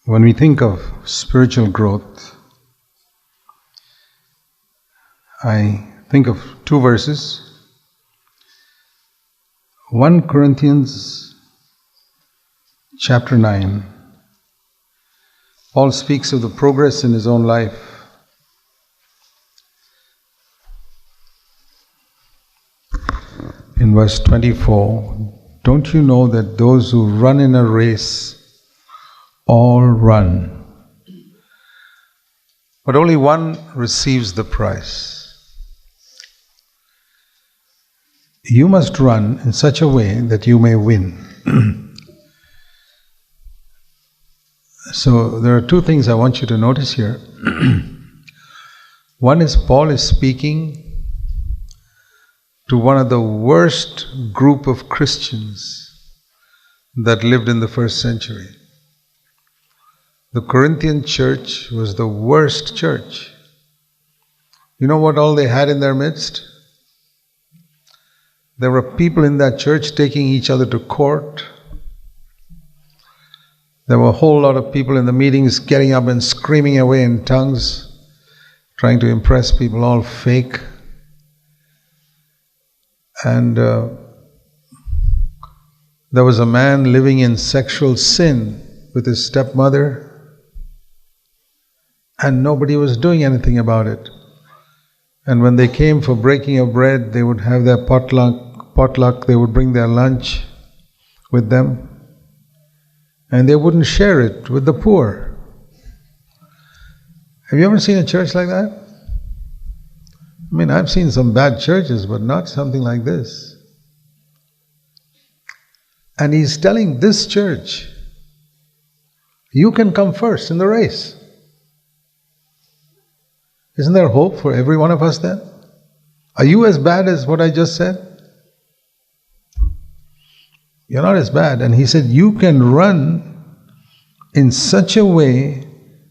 When we think of spiritual growth, I think of two verses. 1 Corinthians chapter 9. Paul speaks of the progress in his own life. In verse 24, don't you know that those who run in a race all run, but only one receives the prize? You must run in such a way that you may win. So there are two things I want you to notice here. One is Paul is speaking to one of the worst group of Christians that lived in the first century. The Corinthian church was the worst church. You know what all they had in their midst? There were people in that church taking each other to court. There were a whole lot of people in the meetings getting up and screaming away in tongues, trying to impress people, all fake. And there was a man living in sexual sin with his stepmother, and nobody was doing anything about it. And when they came for breaking of bread, they would have their potluck, they would bring their lunch with them, and they wouldn't share it with the poor. Have you ever seen a church like that? I mean, I've seen some bad churches, but not something like this. And he's telling this church, you can come first in the race. Isn't there hope for every one of us then? Are you as bad as what I just said? You're not as bad. And he said, you can run in such a way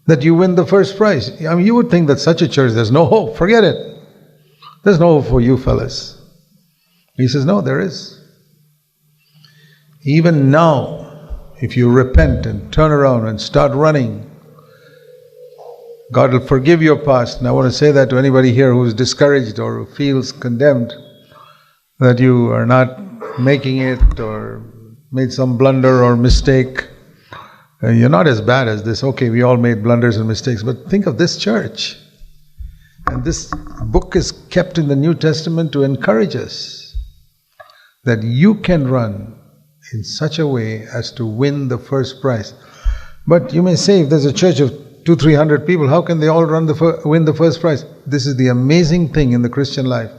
that you win the first prize. I mean, you would think that such a church, there's no hope. Forget it. There's no hope for you fellas. He says, no, there is. Even now, if you repent and turn around and start running, God will forgive your past. And I want to say that to anybody here who is discouraged or who feels condemned that you are not making it or made some blunder or mistake. You're not as bad as this. Okay, we all made blunders and mistakes, but think of this church. And this book is kept in the New Testament to encourage us that you can run in such a way as to win the first prize. But you may say, if there's a church of 200-300 people, how can they all win the first prize? This is the amazing thing in the Christian life.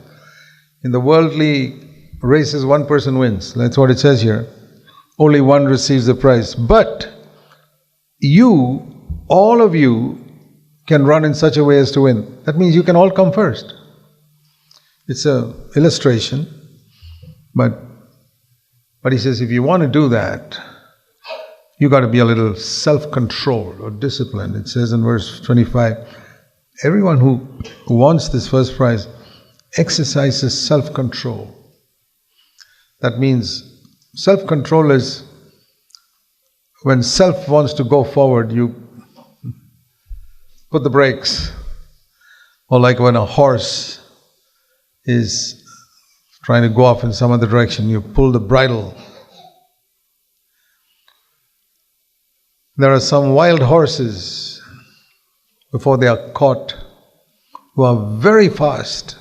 In the worldly races, one person wins. That's what it says here. Only one receives the prize. But you, all of you, can run in such a way as to win. That means you can all come first. It's an illustration. But he says, if you want to do that, you got to be a little self-controlled or disciplined. It says in verse 25, everyone who wants this first prize exercises self-control. That means self-control is when self wants to go forward, you put the brakes. Or like when a horse is trying to go off in some other direction, you pull the bridle. There are some wild horses, before they are caught, who are very fast,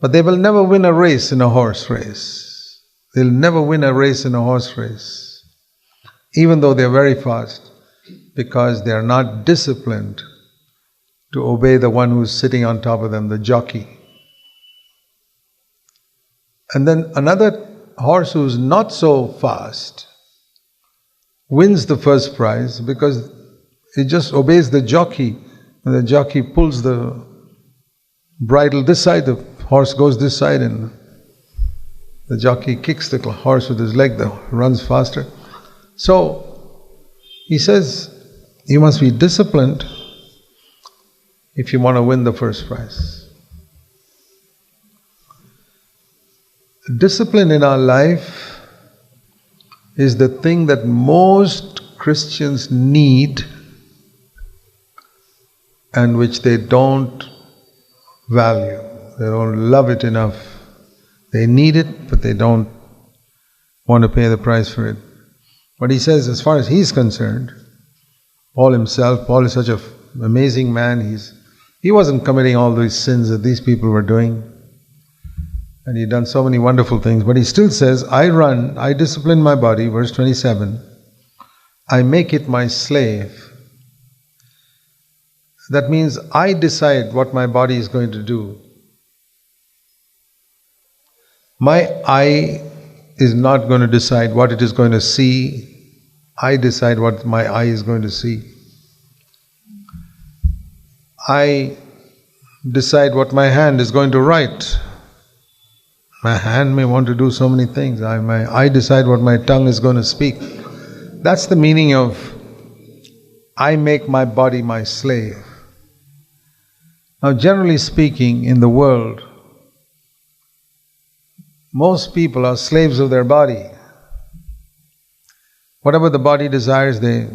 but they will never win a race in a horse race. They'll never win a race in a horse race, even though they're very fast, because they are not disciplined to obey the one who's sitting on top of them, the jockey. And then another horse who's not so fast wins the first prize because it just obeys the jockey. And the jockey pulls the bridle this side, the horse goes this side, and the jockey kicks the horse with his leg, that runs faster. So he says, you must be disciplined if you want to win the first prize. Discipline in our life is the thing that most Christians need and which they don't value. They don't love it enough. They need it, but they don't want to pay the price for it. But he says, as far as he's concerned, Paul himself, Paul is such an amazing man, he wasn't committing all these sins that these people were doing. And he'd done so many wonderful things. But he still says, I discipline my body, verse 27. I make it my slave. That means I decide what my body is going to do. My eye is not going to decide what it is going to see. I decide what my eye is going to see. I decide what my hand is going to write. My hand may want to do so many things. I decide what my tongue is going to speak. That's the meaning of I make my body my slave. Now, generally speaking, in the world, most people are slaves of their body. Whatever the body desires, if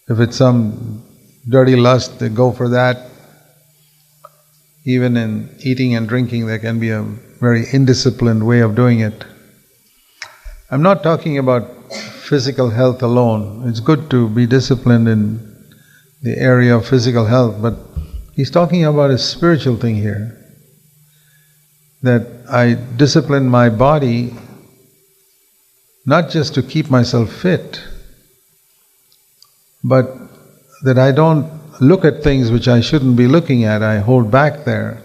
it's some dirty lust, they go for that. Even in eating and drinking, there can be a very indisciplined way of doing it. I'm not talking about physical health alone. It's good to be disciplined in the area of physical health, but he's talking about a spiritual thing here. That I discipline my body not just to keep myself fit, but that I don't look at things which I shouldn't be looking at. I hold back there.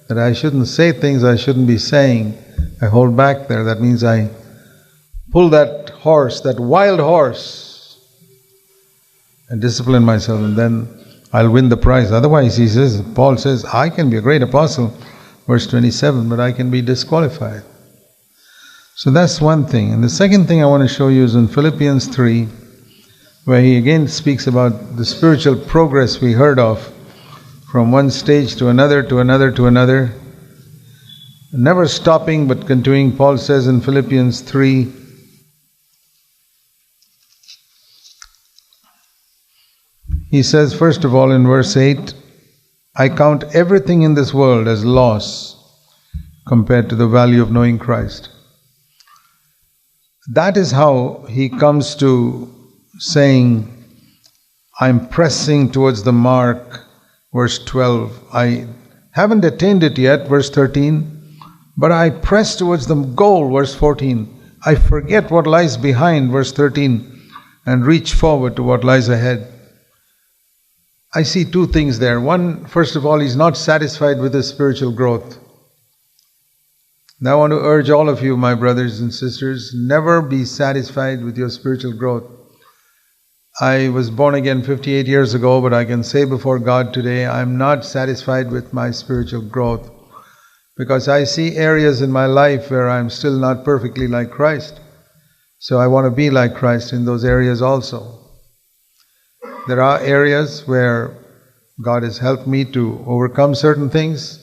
That I shouldn't say things I shouldn't be saying. I hold back there. That means I pull that horse, that wild horse, and discipline myself, and then I'll win the prize. Otherwise, Paul says, I can be a great apostle, verse 27, but I can be disqualified. So that's one thing. And the second thing I want to show you is in Philippians 3, where he again speaks about the spiritual progress we heard of, from one stage to another, to another, to another. Never stopping but continuing. Paul says in Philippians 3, he says, first of all, in verse 8, I count everything in this world as loss compared to the value of knowing Christ. That is how he comes to saying, I'm pressing towards the mark, verse 12. I haven't attained it yet, verse 13, but I press towards the goal, verse 14. I forget what lies behind, verse 13, and reach forward to what lies ahead. I see two things there. One, first of all, he's not satisfied with his spiritual growth. Now I want to urge all of you, my brothers and sisters, never be satisfied with your spiritual growth. I was born again 58 years ago, but I can say before God today, I'm not satisfied with my spiritual growth, because I see areas in my life where I'm still not perfectly like Christ. So I want to be like Christ in those areas also. There are areas where God has helped me to overcome certain things,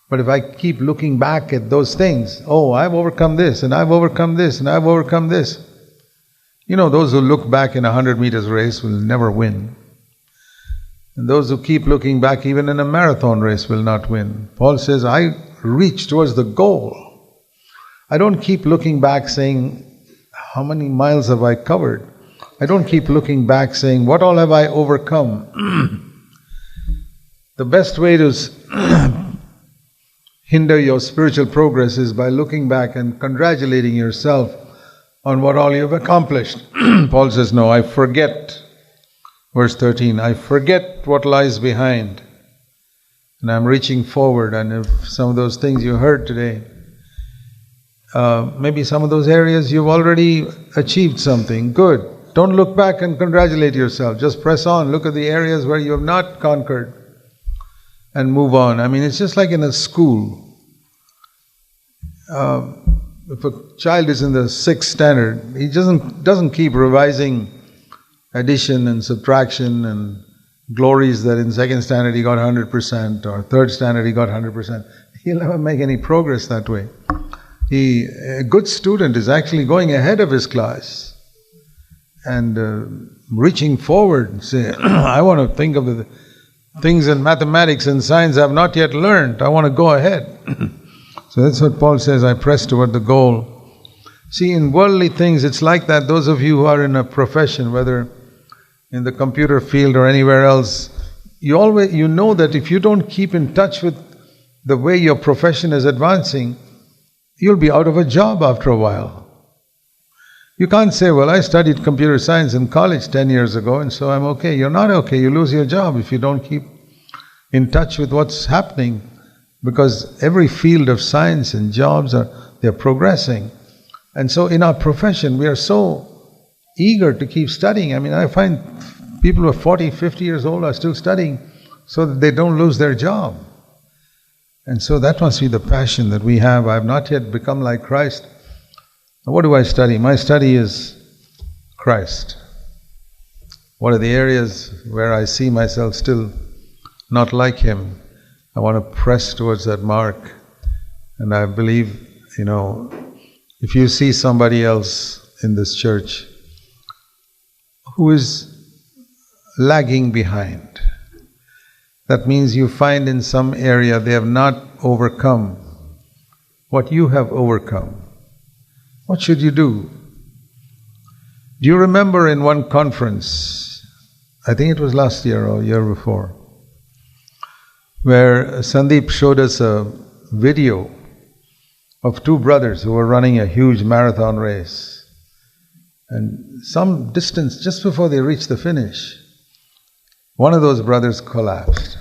but if I keep looking back at those things, I've overcome this, and I've overcome this, and I've overcome this. You know, those who look back in a 100 meters race will never win. And those who keep looking back even in a marathon race will not win. Paul says, I reach towards the goal. I don't keep looking back saying, how many miles have I covered? I don't keep looking back saying, what all have I overcome? The best way to hinder your spiritual progress is by looking back and congratulating yourself on what all you've accomplished. Paul says, no, I forget. Verse 13, I forget what lies behind, and I'm reaching forward. And if some of those things you heard today, maybe some of those areas you've already achieved something good. Don't look back and congratulate yourself. Just press on. Look at the areas where you have not conquered and move on. I mean, it's just like in a school. If a child is in the 6th standard, he doesn't keep revising addition and subtraction and glories that in 2nd standard he got 100% or 3rd standard he got 100%. He'll never make any progress that way. A good student is actually going ahead of his class and reaching forward and say, I want to think of the things in mathematics and science I have not yet learned. I want to go ahead. So that's what Paul says, I press toward the goal. See, in worldly things, it's like that. Those of you who are in a profession, whether in the computer field or anywhere else, you know that if you don't keep in touch with the way your profession is advancing, you'll be out of a job after a while. You can't say, well, I studied computer science in college 10 years ago and so I'm okay. You're not okay. You lose your job if you don't keep in touch with what's happening, because every field of science and jobs they're progressing. And so in our profession, we are so eager to keep studying. I mean, I find people who are 40, 50 years old are still studying so that they don't lose their job. And so that must be the passion that we have. I have not yet become like Christ. Now, what do I study? My study is Christ. What are the areas where I see myself still not like Him? I want to press towards that mark. And I believe, if you see somebody else in this church who is lagging behind, that means you find in some area they have not overcome what you have overcome. What should you do? Do you remember in one conference, I think it was last year or year before, where Sandeep showed us a video of two brothers who were running a huge marathon race. And some distance, just before they reached the finish, one of those brothers collapsed.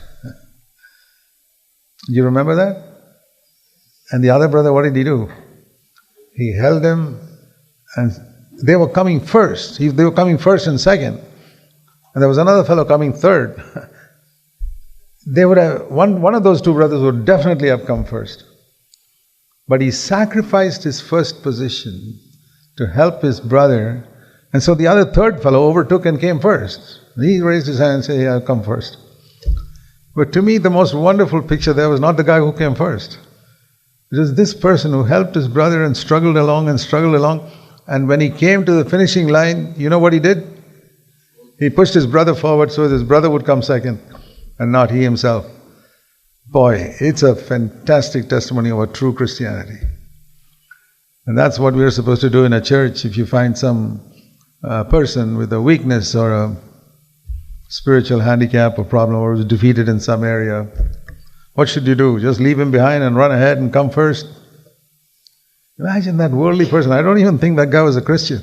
Do you remember that? And the other brother, what did he do? He held him, and they were coming first. They were coming first and second. And there was another fellow coming third. They would have, one of those two brothers would definitely have come first. But he sacrificed his first position to help his brother, and so the other third fellow overtook and came first. He raised his hand and said, I'll come first. But to me, the most wonderful picture there was not the guy who came first. It was this person who helped his brother and struggled along, and when he came to the finishing line, you know what he did? He pushed his brother forward so his brother would come second, and not he himself. Boy, it's a fantastic testimony of a true Christianity. And that's what we're supposed to do in a church. If you find some person with a weakness or a spiritual handicap or problem, or is defeated in some area, what should you do? Just leave him behind and run ahead and come first? Imagine that worldly person. I don't even think that guy was a Christian.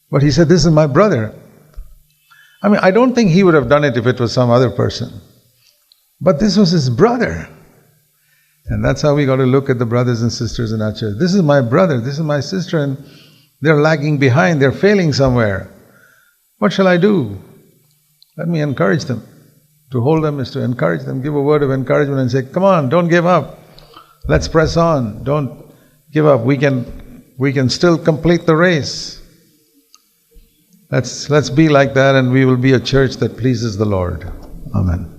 But he said, this is my brother. I mean, I don't think he would have done it if it was some other person. But this was his brother. And that's how we got to look at the brothers and sisters in our church. This is my brother, this is my sister, and they're lagging behind, they're failing somewhere. What shall I do? Let me encourage them. To hold them is to encourage them, give a word of encouragement and say, come on, don't give up. Let's press on. Don't give up. We can still complete the race. Let's be like that, and we will be a church that pleases the Lord. Amen.